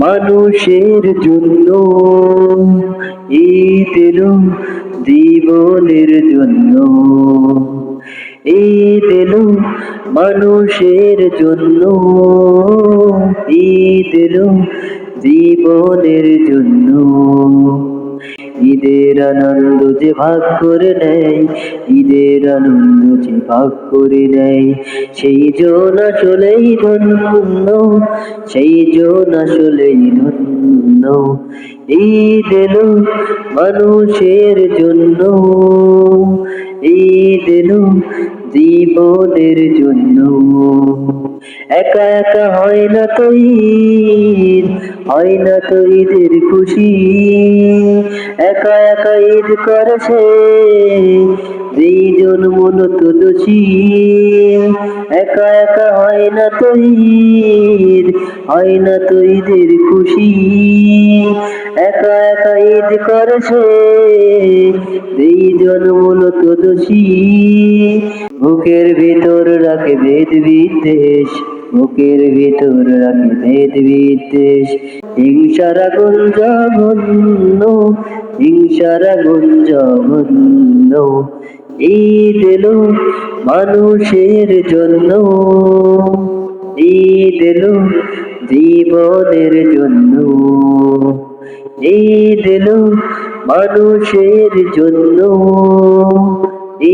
মানুষের জন্য, ঈদ এলো জীবনের জন্য, ঈদ এলো মানুষের জন্য, ঈদ এলো জীবনের জন্য। ঈদের আনন্দ যে ভাগ করে নেয়, ঈদের আনন্দ যে ভাগ করে নেয়, সেই জন আসলেই ধন্য, সেই জন আসলেই ধন্য। ঈদ এলো মানুষের জন্য, ঈদ এলো জীবনের জন্য। একা একা হয় না তো ঈদ, হয় না তো ঈদের খুশি, একা একা ঈদ করেছে যেইজন মূলত দোষী। একা একা হয় না তো ঈদ, হয় না তো ঈদের খুশি, একা একা ঈদ করেছে যেইজন মূলত দোষী। বুকের ভিতর রাখে ভেদ বিদ্বেষ, বুকের ভিতর রাখে ভেদ বিদ্বেষ, হিংসার আগুন জঘন্য, হিংসার আগুন জঘন্য। ঈদ এলো মানুষের জন্য, ঈদ এলো জীবনের জন্য, ঈদ এলো মানুষের জন্য,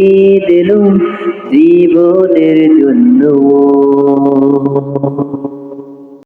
ঈদ এলো জীবনের জন্য।